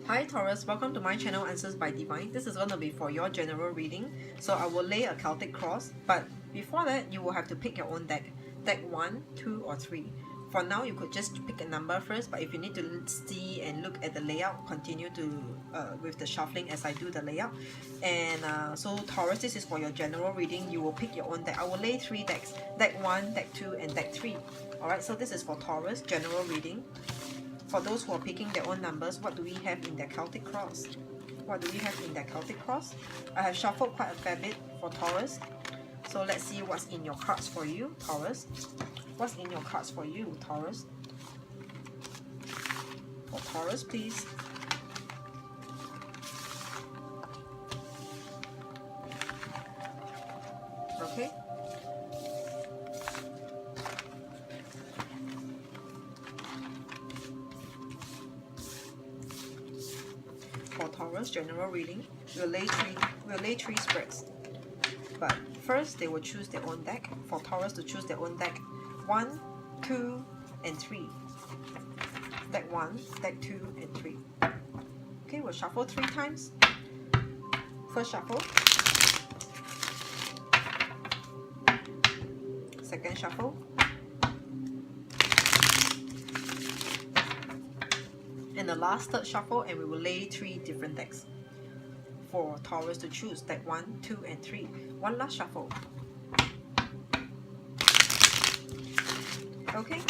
Hi Taurus, welcome to my channel Answers by Divine. This is going to be for your general reading. So I will lay a Celtic cross, but before that you will have to pick your own deck. Deck 1, 2 or 3. For now you could just pick a number first, but if you need to see and look at the layout, continue to with the shuffling as I do the layout. And so Taurus, this is for your general reading. You will pick your own deck. I will lay 3 decks. Deck 1, Deck 2 and Deck 3. Alright, so this is for Taurus, general reading. For those who are picking their own numbers, what do we have in their Celtic cross? What do we have in their Celtic cross? I have shuffled quite a fair bit for Taurus. So let's see what's in your cards for you, Taurus. What's in your cards for you, Taurus? For Taurus, please. Okay. For Taurus general reading, we'll lay three spreads. But first they will choose their own deck. For Taurus to choose their own deck. 1, 2, and 3. Deck 1, Deck 2, and 3. Okay, we'll shuffle 3 times. First shuffle. Second shuffle. And the last third shuffle, and we will lay 3 different decks for Taurus to choose. Deck 1, 2, and 3. One last shuffle. Okay,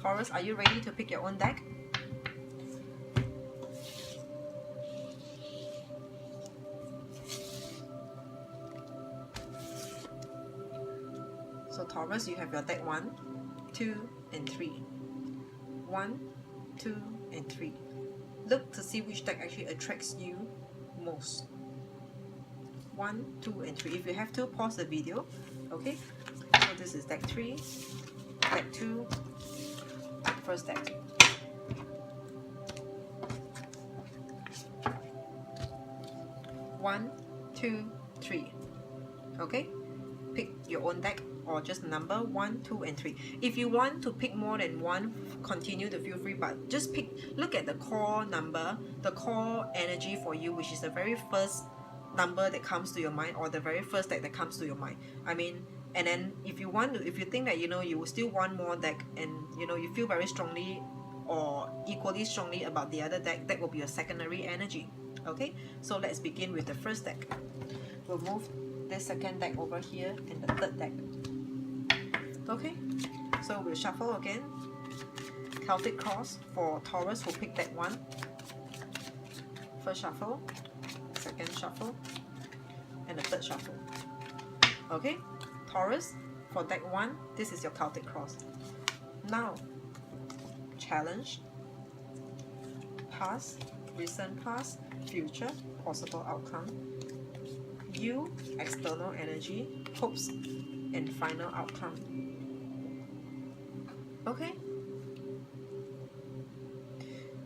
Taurus, are you ready to pick your own deck? So Taurus, you have your deck 1, 2, and 3. 1, 2, and 3. Look to see which deck actually attracts you most. 1, 2, and 3. If you have to, pause the video. Okay, so this is deck 3, deck 2, first deck. One, 2, 3. Okay, pick your own deck or just number 1, 2, and 3. If you want to pick more than one, continue to feel free, but just look at the core number, the core energy for you, which is the very first number that comes to your mind, or the very first deck that comes to your mind. I mean, and then if you think that you will still want more deck, and you feel very strongly or equally strongly about the other deck, that will be a secondary energy. Okay, so let's begin with the first deck. We'll move this second deck over here and the third deck. Okay, so we'll shuffle again. Celtic cross for Taurus who picked deck 1. First shuffle, second shuffle, and the third shuffle. Okay, Taurus, for deck 1, this is your Celtic cross. Now, challenge, past, recent past, future, possible outcome, you, external energy, hopes, and final outcome. Okay,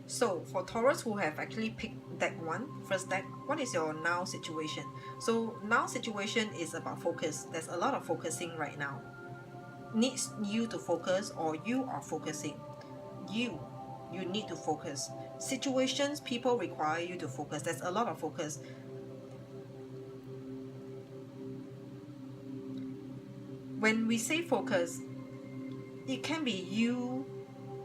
so for Taurus who have actually picked deck 1, first deck, what is your now situation? So now situation is about focus. There's a lot of focusing right now. Needs you to focus, or you are focusing. You need to focus. Situations, people require you to focus. There's a lot of focus. When we say focus, it can be you,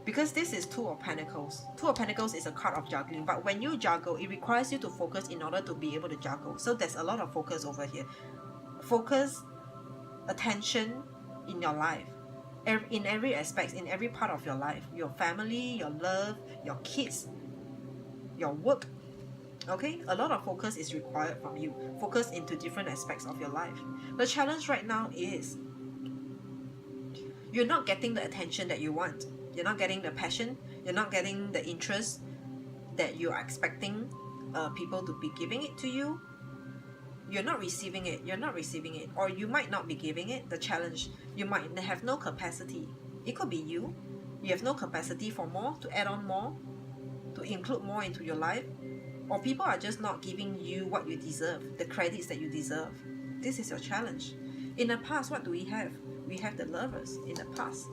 because this is Two of Pentacles. Two of Pentacles is a card of juggling, but when you juggle, it requires you to focus in order to be able to juggle. So there's a lot of focus over here. Focus, attention in your life, in every aspect, in every part of your life. Your family, your love, your kids, your work. Okay, a lot of focus is required from you. Focus into different aspects of your life. The challenge right now is you're not getting the attention that you want. You're not getting the passion. You're not getting the interest that you're expecting people to be giving it to you. You're not receiving it. You're not receiving it. Or you might not be giving it. The challenge, you might have no capacity. It could be you. You have no capacity for more, to add on more, to include more into your life. Or people are just not giving you what you deserve, the credits that you deserve. This is your challenge. In the past, what do we have? We have the Lovers in the past.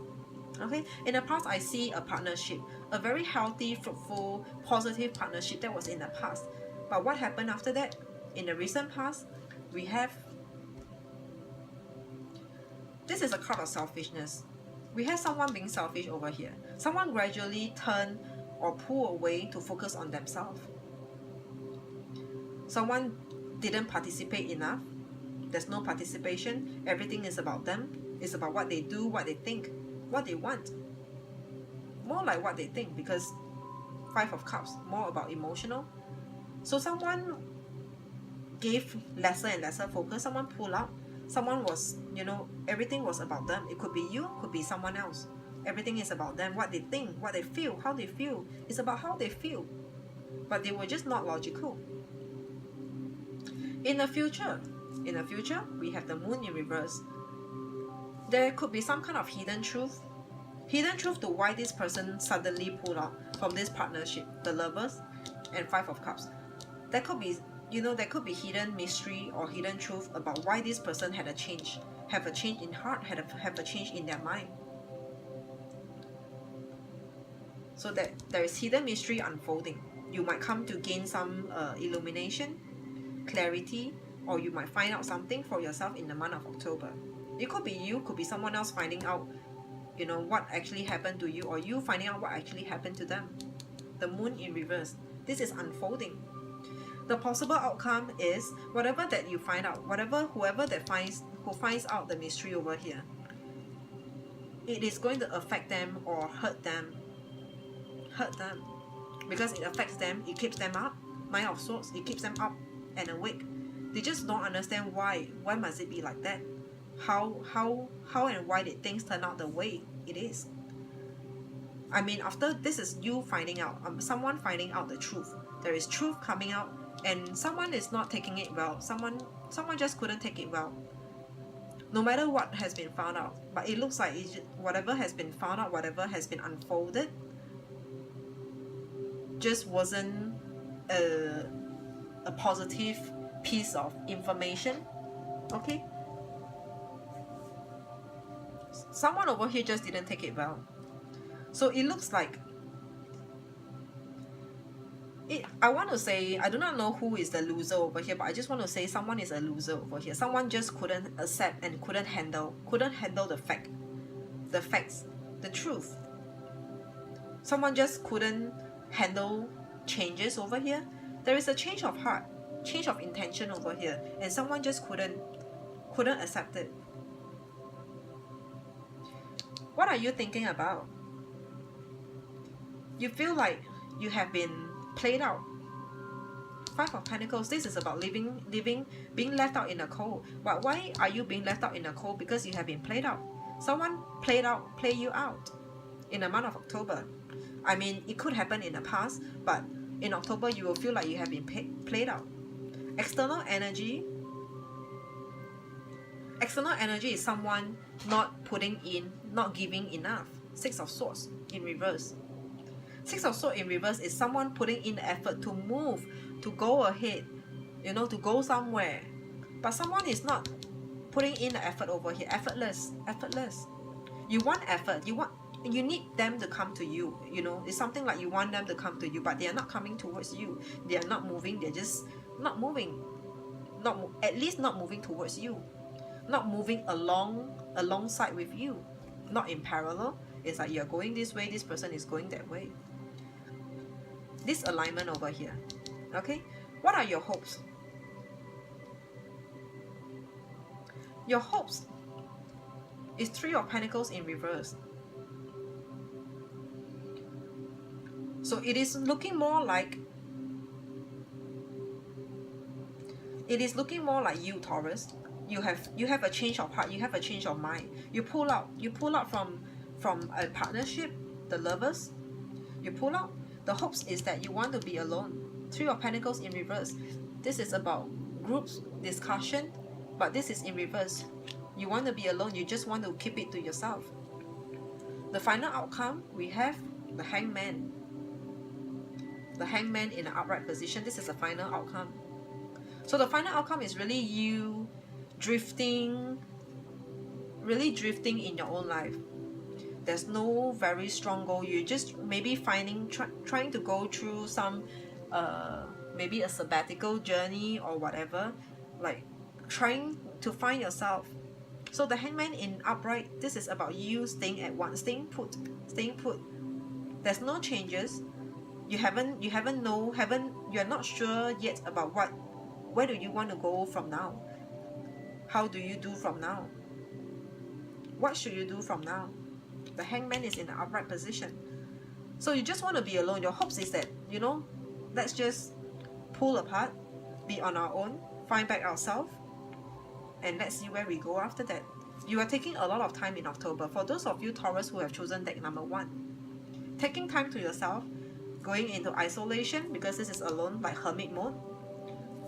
Okay, in the past, I see a partnership, a very healthy, fruitful, positive partnership that was in the past. But what happened after that? In the recent past, we have, this is a card of selfishness. We have someone being selfish over here. Someone gradually turn or pull away to focus on themselves. Someone didn't participate enough. There's no participation. Everything is about them. It's about what they do, what they think, what they want. More like what they think, because Five of Cups, more about emotional. So someone gave lesser and lesser focus. Someone pulled out. Someone was, everything was about them. It could be you, could be someone else. Everything is about them, what they think, what they feel, how they feel. It's about how they feel. But they were just not logical. In the future, we have the moon in reverse. There could be some kind of hidden truth to why this person suddenly pulled out from this partnership, the Lovers and Five of Cups. There could be, there could be hidden mystery or hidden truth about why this person had a change, have a change in heart, have a change in their mind. So that there is hidden mystery unfolding. You might come to gain some illumination, clarity, or you might find out something for yourself in the month of October. It could be you, could be someone else finding out, what actually happened to you, or you finding out what actually happened to them. The moon in reverse. This is unfolding. The possible outcome is whatever that you find out, whoever who finds out the mystery over here, it is going to affect them or hurt them. Because it affects them, it keeps them up. Nine of Swords, it keeps them up and awake. They just don't understand why. Why must it be like that? How and why did things turn out the way it is? I mean, after this is you finding out, someone finding out the truth. There is truth coming out, and someone is not taking it well. Someone just couldn't take it well. No matter what has been found out, but it looks like whatever has been found out, whatever has been unfolded, just wasn't a positive piece of information. Okay, someone over here just didn't take it well. So it looks like I want to say, I do not know who is the loser over here, but I just want to say someone is a loser over here. Someone just couldn't accept and couldn't handle the facts, the truth. Someone just couldn't handle changes over here. There is a change of heart, change of intention over here, and someone just couldn't accept it. What are you thinking about? You feel like you have been played out. Five of Pentacles, this is about being left out in the cold. But why are you being left out in the cold? Because you have been played out. Someone play you out in the month of October. I mean, it could happen in the past, but in October you will feel like you have been played out. External energy is someone not putting in, not giving enough. Six of Swords in reverse. Six of Swords in reverse is someone putting in the effort to move, to go ahead, to go somewhere. But someone is not putting in the effort over here. Effortless. You want effort. You need them to come to you. It's something like you want them to come to you, but they are not coming towards you. They are not moving. They're just not moving. At least not moving towards you. Not moving alongside with you. Not in parallel. It's like you're going this way, this person is going that way. This alignment over here. Okay? What are your hopes? Your hopes is Three of Pentacles in reverse. So it is looking more like you, Taurus. You have a change of heart, you have a change of mind. You pull out from a partnership, the Lovers. You pull out. The hopes is that you want to be alone. Three of Pentacles in reverse. This is about groups, discussion, but this is in reverse. You want to be alone. You just want to keep it to yourself. The final outcome, we have the Hangman. The Hangman in an upright position. This is the final outcome. So the final outcome is really you drifting in your own life. There's no very strong goal. You just maybe trying to go through some maybe a sabbatical journey or whatever, like trying to find yourself. So the Hangman in upright, this is about you staying at one, staying put. There's no changes. You're not sure yet about where do you want to go from now? How do you do from now? What should you do from now? The Hangman is in the upright position. So you just want to be alone. Your hopes is that, you know, let's just pull apart, be on our own, find back ourselves, and let's see where we go after that. You are taking a lot of time in October. For those of you Taurus who have chosen deck number 1, taking time to yourself, going into isolation because this is alone, like hermit mode,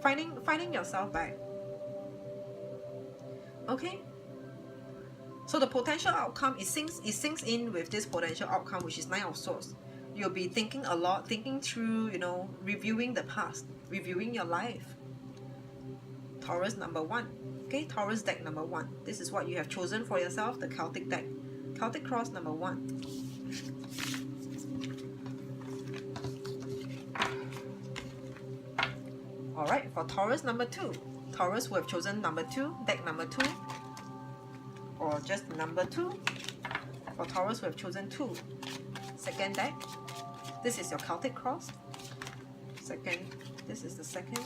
finding yourself back. Okay? So the potential outcome, it sinks in with this potential outcome, which is 9 of Swords. You'll be thinking a lot, thinking through, you know, reviewing the past, reviewing your life. Taurus number 1. Okay, Taurus deck number 1. This is what you have chosen for yourself, the Celtic deck. Celtic cross number 1. Alright, for Taurus number 2. Taurus who have chosen number 2, deck number 2. Or just number 2. For Taurus who have chosen 2. Second deck. This is your Celtic cross. Second. This is the second.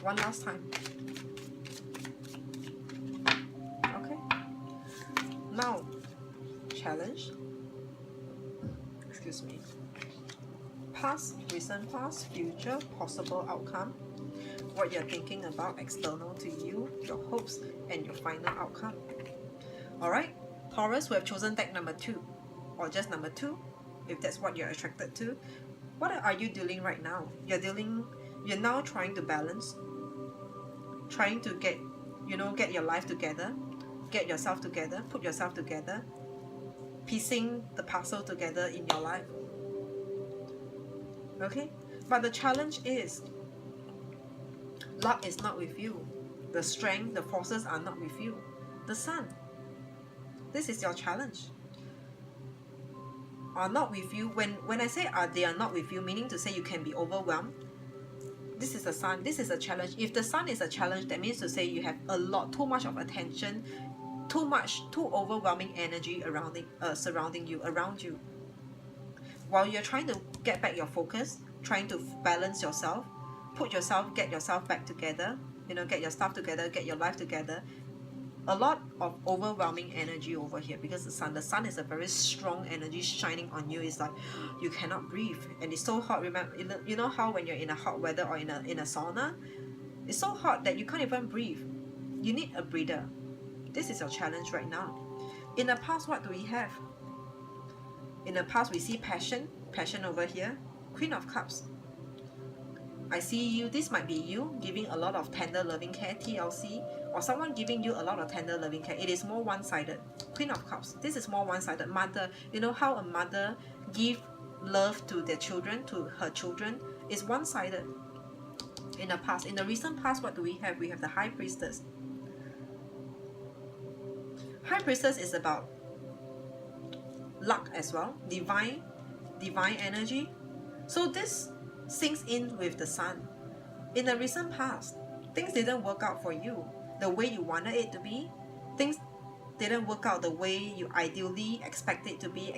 One last time. Okay. Now, challenge. Excuse me. Past, recent past, future, possible outcome. What you're thinking about external to you, your hopes, and your final outcome. Alright, Taurus who have chosen deck number 2, or just number 2, if that's what you're attracted to. What are you dealing right now? You're now trying to balance, trying to get your life together, get yourself together, put yourself together, piecing the puzzle together in your life. Okay? But the challenge is, luck is not with you. The strength, the forces are not with you. The sun. This is your challenge. Are not with you. When I say they are not with you, meaning to say you can be overwhelmed. This is the sun. This is a challenge. If the sun is a challenge, that means to say you have too much of attention, too overwhelming energy surrounding you, around you. While you're trying to get back your focus, trying to balance yourself, get yourself back together, get your stuff together, get your life together. A lot of overwhelming energy over here because the sun is a very strong energy shining on you. It's like you cannot breathe and it's so hot. Remember, you know how when you're in a hot weather or in a sauna, it's so hot that you can't even breathe. You need a breather. This is your challenge right now. In the past, what do we have? In the past, we see passion over here. Queen of Cups. I see you, this might be you giving a lot of tender loving care, TLC, or someone giving you a lot of tender loving care. It is more one-sided. Queen of Cups, this is more one-sided. Mother, you know how a mother gives love to their children, to her children, is one-sided. In the past, in the recent past, what do we have? We have the High Priestess. High Priestess is about luck as well, divine energy. So this sinks in with the sun. In the recent past, things didn't work out for you the way you wanted it to be. Things didn't work out the way you ideally expect it to be,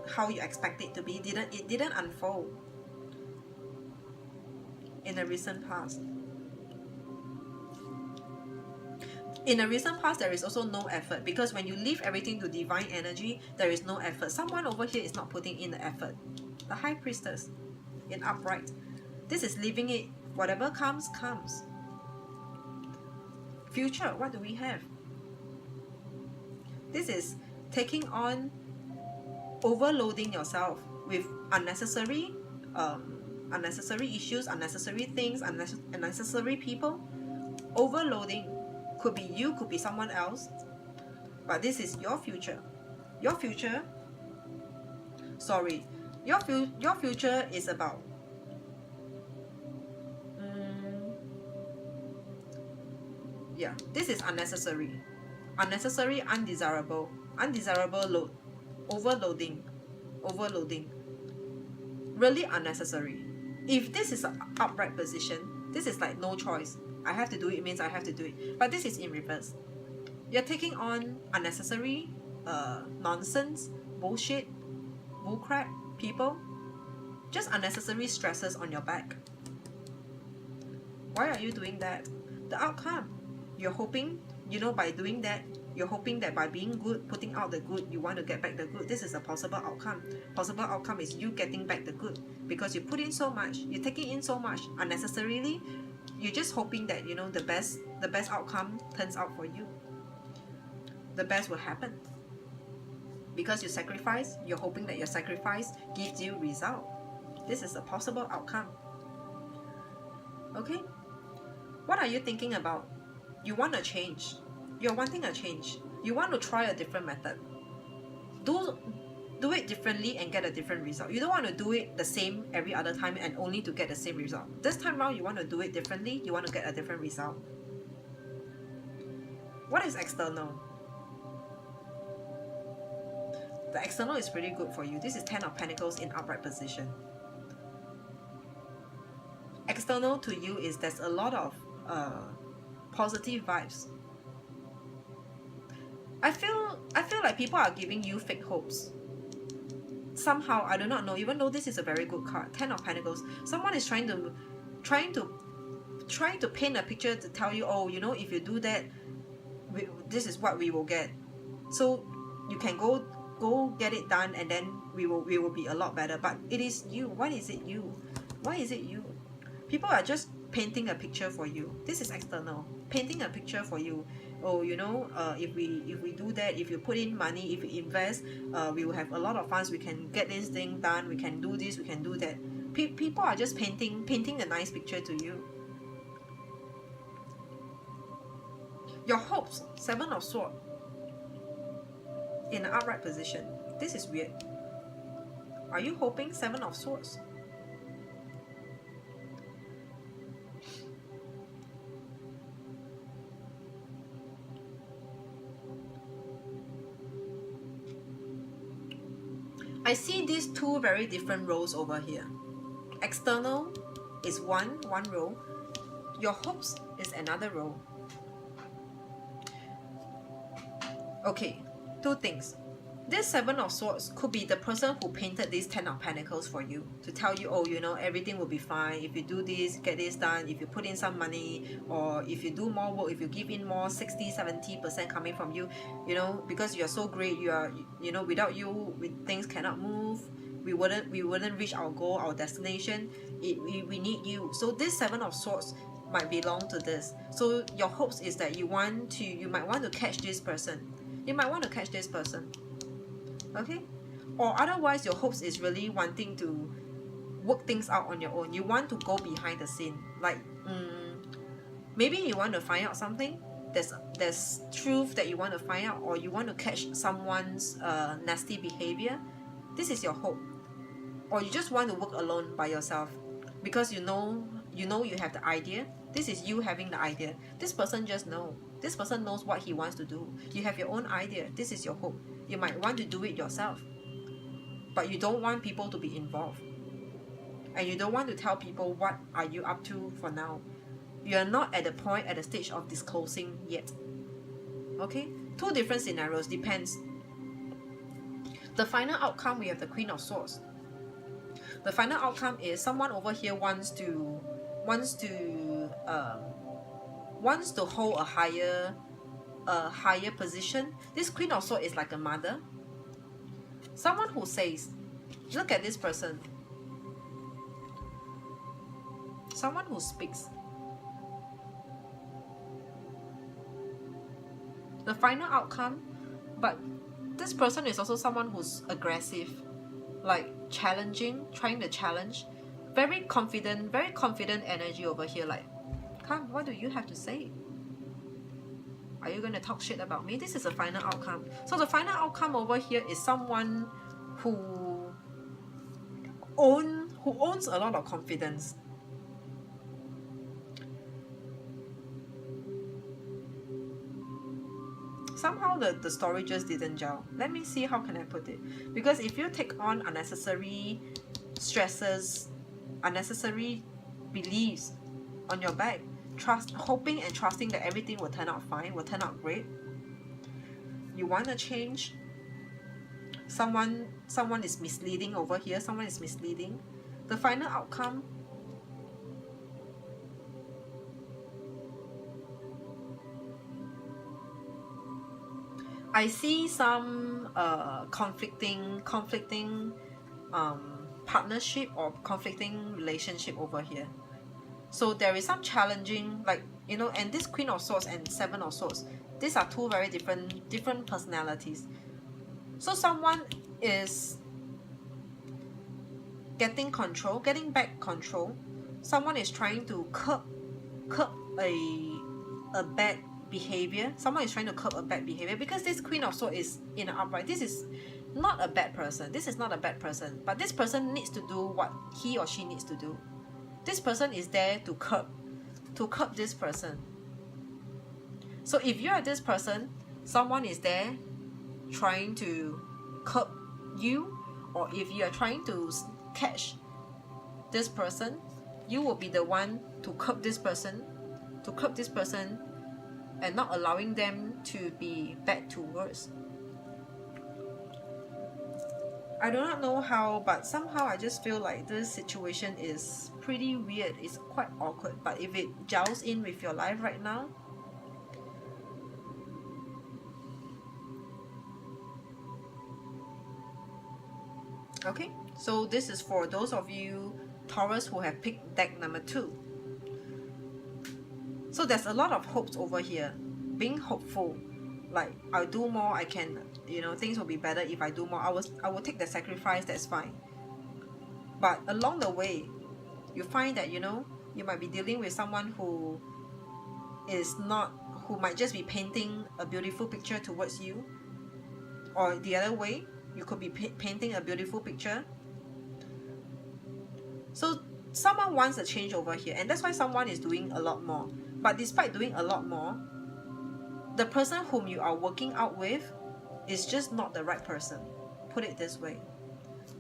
how you expect it to be. It didn't unfold in the recent past. In the recent past, there is also no effort, because when you leave everything to divine energy, there is no effort. Someone over here is not putting in the effort. The High Priestess in upright. This is leaving it. Whatever comes, comes. Future, what do we have? This is taking on, overloading yourself with unnecessary issues, unnecessary things, unnecessary people. Overloading. Could be you, could be someone else. But this is your future. Your future is about this is unnecessary. unnecessary, undesirable, load, overloading, really unnecessary. If this is an upright position, this is like no choice. I have to do it, means I have to do it. But this is in reverse. You're taking on unnecessary nonsense, bullshit, bullcrap, people, just unnecessary stresses on your back. Why are you doing that? The outcome, you're hoping, by doing that, you're hoping that by being good, putting out the good, you want to get back the good. This is a possible outcome. Possible outcome is you getting back the good, because you put in so much, you're taking in so much unnecessarily. You're just hoping that the best outcome turns out for you. The best will happen because you sacrifice. You're hoping that your sacrifice gives you result. This is a possible outcome. Okay, what are you thinking about? You want a change. You're wanting a change. You want to try a different method. Do it differently and get a different result. You don't want to do it the same every other time and only to get the same result. This time around, you want to do it differently. You want to get a different result. What is external? The external is pretty good for you. This is 10 of Pentacles in upright position. External to you is there's a lot of positive vibes. I feel like people are giving you fake hopes. Somehow, I do not know, even though this is a very good card, 10 of Pentacles, someone is trying to paint a picture to tell you, oh, if you do that, this is what we will get. So you can go get it done, and then we will be a lot better. But it is you. Why is it you? Why is it you? People are just painting a picture for you. This is external. Painting a picture for you. Oh, if we do that, if you put in money, if you invest, we will have a lot of funds. We can get this thing done. We can do this. We can do that. People are just painting a nice picture to you. Your hopes, 7 of Swords, in an upright position. This is weird. Are you hoping? 7 of Swords. I see these two very different roles over here. External is one role. Your hopes is another role. Okay, two things. This 7 of Swords could be the person who painted this 10 of Pentacles for you, to tell you, oh, everything will be fine if you do this, get this done, if you put in some money, or if you do more work, if you give in more, 60-70% coming from you, because you're so great, you are, without you, things cannot move, we wouldn't reach our goal, our destination, we need you. So this 7 of Swords might belong to this. So your hopes is that you might want to catch this person. You might want to catch this person. Okay, or otherwise your hopes is really wanting to work things out on your own. You want to go behind the scene, like maybe you want to find out something, there's truth that you want to find out, or you want to catch someone's nasty behavior. This is your hope. Or you just want to work alone by yourself because you know you have the idea. This is you having the idea. This person just knows. This person knows what he wants to do. You have your own idea. This is your hope. You might want to do it yourself, but you don't want people to be involved, and you don't want to tell people what are you up to for now. You are not at the stage of disclosing yet. Okay, two different scenarios, depends. The final outcome, we have the Queen of Swords. The final outcome is someone over here wants to hold a higher position. This Queen of Swords is like a mother. Someone who says, look at this person. Someone who speaks. The final outcome, but this person is also someone who's aggressive, like challenging, trying to challenge. Very confident energy over here, like, come, what do you have to say? Are you going to talk shit about me? This is the final outcome. So the final outcome over here is someone who owns a lot of confidence. somehow the story just didn't gel. Let me see how can I put it. Because if you take on unnecessary stresses, unnecessary beliefs on your back, hoping and trusting that everything will turn out fine, will turn out great, you want to change, someone is misleading over here, someone is misleading, the final outcome, I see some conflicting partnership or conflicting relationship over here. So there is some challenging, like, you know, and this Queen of Swords and Seven of Swords, these are two very different personalities. So someone is getting back control. Someone is trying to curb a bad behavior. Someone is trying to curb a bad behavior, because this Queen of Swords is in an upright. This is not a bad person. This is not a bad person. But this person needs to do what he or she needs to do. This person is there to curb this person. So if you are this person, someone is there trying to curb you, or if you are trying to catch this person, you will be the one to curb this person, and not allowing them to be bad to worse. I do not know how, but somehow I just feel like this situation is pretty weird. It's quite awkward, but if it gels in with your life right now, okay, so this is for those of you Taurus who have picked deck number 2. So there's a lot of hopes over here, being hopeful, like I'll do more, I can, you know, things will be better if I do more, I will take the sacrifice, that's fine. But along the way, you find that, you know, you might be dealing with someone who might just be painting a beautiful picture towards you, or the other way, you could be painting a beautiful picture. So someone wants a change over here, and that's why someone is doing a lot more. But despite doing a lot more, the person whom you are working out with is just not the right person. Put it this way.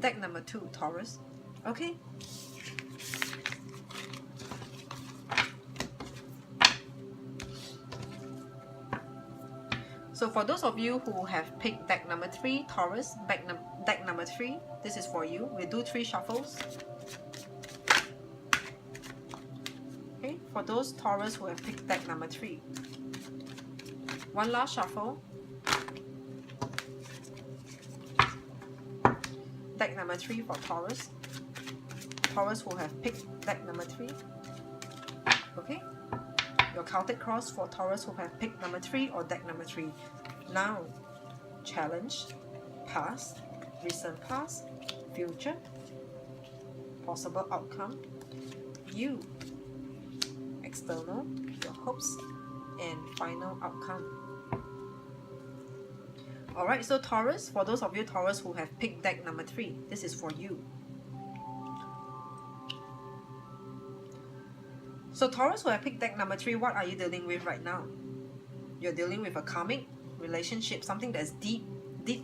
Deck number 2, Taurus. Okay? So for those of you who have picked deck number 3, Taurus, deck number 3, this is for you. We'll do 3 shuffles. Okay, for those Taurus who have picked deck number 3. One last shuffle. Deck number 3 for Taurus. Taurus who have picked deck number 3. Okay? Your Celtic cross for Taurus who have picked number 3 or deck number 3. Now, challenge, past, recent past, future, possible outcome, you, external, your hopes, and final outcome. Alright, so Taurus, for those of you Taurus who have picked deck number 3, this is for you. So Taurus who have picked deck number 3, what are you dealing with right now? You're dealing with a karmic relationship, something that's deep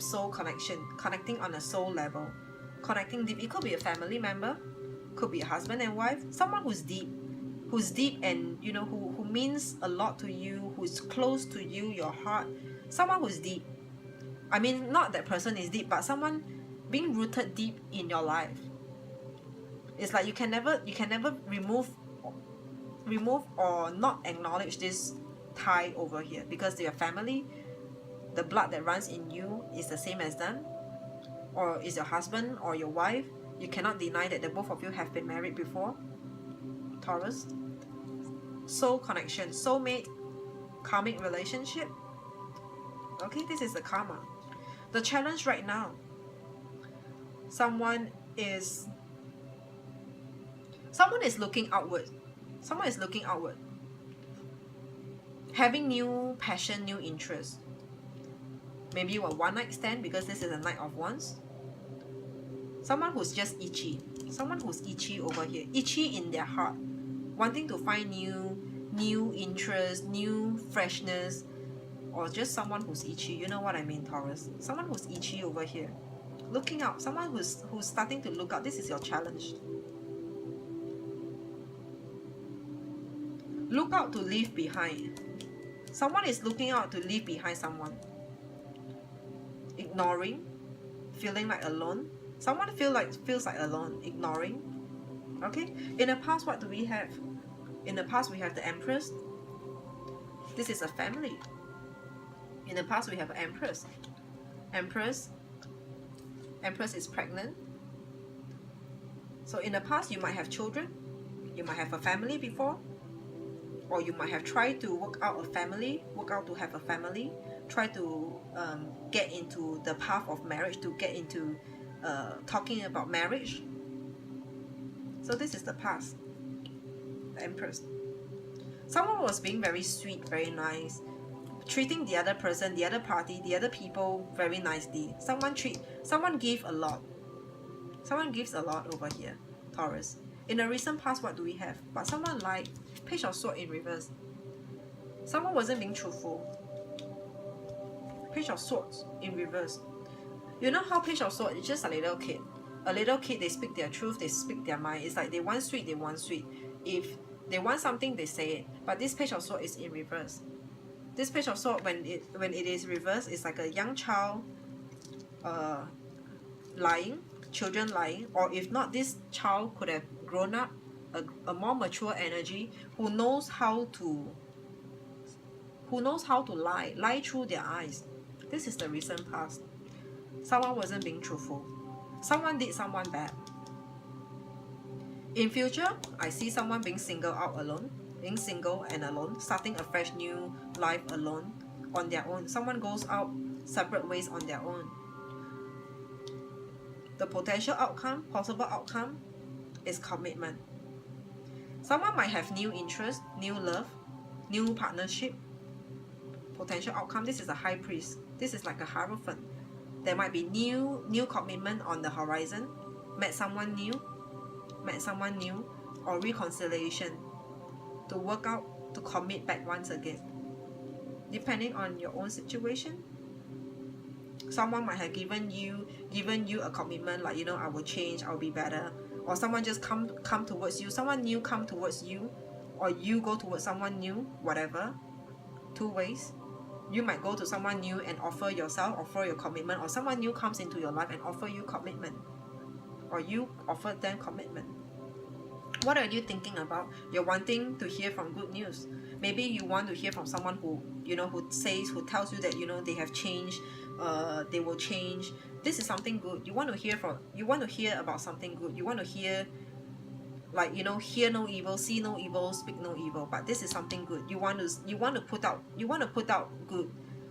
soul connection, connecting on a soul level, connecting deep. It could be a family member, could be a husband and wife, someone who's deep and, you know, who means a lot to you, who's close to you, your heart, someone who's deep. I mean, not that person is deep, but someone being rooted deep in your life. It's like you can never remove or not acknowledge this tie over here, because your family, the blood that runs in you is the same as them, or is your husband or your wife. You cannot deny that the both of you have been married before. Taurus, soul connection, soulmate, karmic relationship. Okay, this is the karma. The challenge right now, someone is looking outward. Someone is looking outward, having new passion, new interest. Maybe a one-night stand, because this is a Knight of Wands. Someone who's just itchy. Someone who's itchy over here. Itchy in their heart. Wanting to find new interest, new freshness, or just someone who's itchy. You know what I mean, Taurus? Someone who's itchy over here. Looking out. Someone who's starting to look out. This is your challenge. Look out to leave behind. Someone is looking out to leave behind someone. Ignoring. Feeling like alone. Someone feels like alone. Ignoring. Okay? In the past, what do we have? In the past, we have the Empress. This is a family. In the past, we have Empress. Empress is pregnant. So in the past, you might have children. You might have a family before. Or you might have tried to work out a family, work out to have a family, try to get into the path of marriage, to get into talking about marriage. So this is the past. The Empress. Someone was being very sweet, very nice, treating the other person, the other party, the other people very nicely. Someone give a lot. Someone gives a lot over here, Taurus. In the recent past, what do we have? But someone like Page of Swords in reverse. Someone wasn't being truthful. Page of Swords in reverse. You know how Page of Swords is just a little kid. A little kid, they speak their truth, they speak their mind. It's like they want sweet, they want sweet. If they want something, they say it. But this Page of Swords is in reverse. This Page of Swords, when it is reversed, it's like a young child lying, children lying, or if not, this child could have grown up, a more mature energy who knows how to lie through their eyes. This is the recent past. Someone wasn't being truthful. Someone did someone bad. In future, I see someone being single out alone, being single and alone, starting a fresh new life alone, on their own. Someone goes out separate ways on their own. The potential outcome, possible outcome, is commitment. Someone might have new interest, new love, new partnership. Potential outcome, this is a high priest. This is like a Hierophant. There might be new commitment on the horizon. Met someone new, or reconciliation. To work out, to commit back once again. Depending on your own situation. Someone might have given you a commitment, like, you know, I will change, I'll be better. Or someone just come towards you, someone new come towards you, or you go towards someone new, whatever. Two ways. You might go to someone new and offer yourself, offer your commitment, or someone new comes into your life and offer you commitment, or you offer them commitment. What are you thinking about? You're wanting to hear from good news. Maybe you want to hear from someone who, you know, who tells you that, you know, they have changed, they will change. This is something good. You want to hear about something good. You want to hear, like, you know, hear no evil, see no evil, speak no evil. But this is something good. You want to put out good.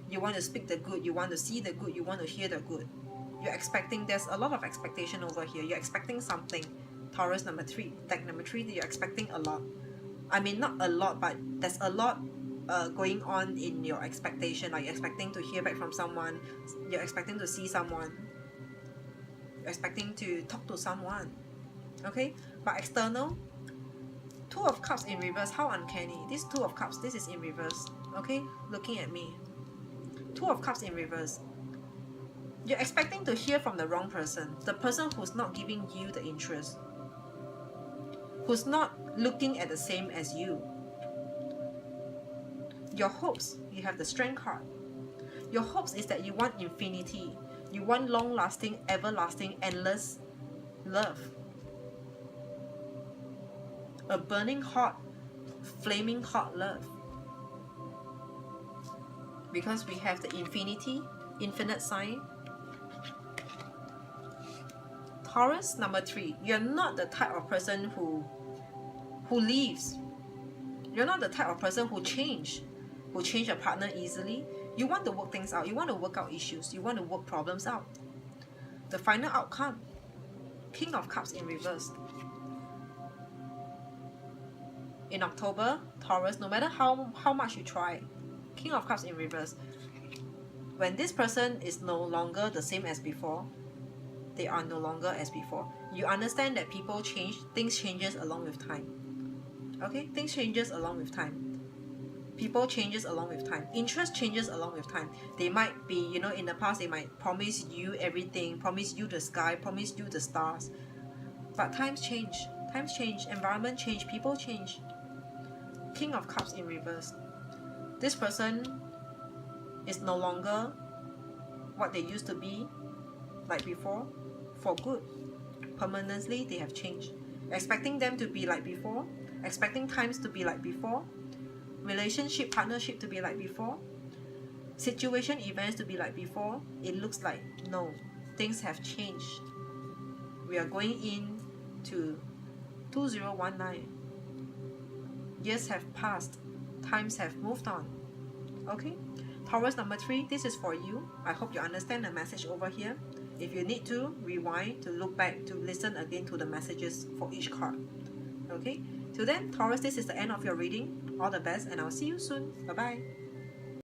You want to speak the good. You want to see the good. You want to hear the good. You're expecting. There's a lot of expectation over here. You're expecting something. Taurus number 3, deck number 3. You're expecting a lot. I mean, not a lot, but there's a lot going on in your expectation. Like, you're expecting to hear back from someone. You're expecting to see someone. You're expecting to talk to someone. Okay, but external, 2 of Cups in reverse. How uncanny. This 2 of Cups, this is in reverse. Okay, looking at me. 2 of Cups in reverse. You're expecting to hear from the wrong person. The person who's not giving you the interest, who's not looking at the same as you. Your hopes, you have the Strength card. Your hopes is that you want infinity. You want long-lasting, everlasting, endless love. A burning hot, flaming hot love. Because we have the infinity, infinite sign. Taurus number 3, you're not the type of person who leaves. You're not the type of person who change a partner easily. You want to work things out. You want to work out issues. You want to work problems out. The final outcome, King of Cups in reverse. In October, Taurus, no matter how much you try, King of Cups in reverse. When this person is no longer the same as before, they are no longer as before. You understand that people change, things changes along with time. Okay, things changes along with time. People changes along with time. Interest changes along with time. They might be, you know, in the past they might promise you everything, promise you the sky, promise you the stars. But times change. Times change. Environment change. People change. King of Cups in reverse. This person is no longer what they used to be like before, for good. Permanently, they have changed. Expecting them to be like before, expecting times to be like before, relationship, partnership to be like before, situation, events to be like before, it looks like no, things have changed. We are going in to 2019. Years have passed, times have moved on. Okay, Taurus number 3, this is for you. I hope you understand the message over here. If you need to, rewind to look back to listen again to the messages for each card. Okay, till then, Taurus, this is the end of your reading. All the best, and I'll see you soon. Bye bye.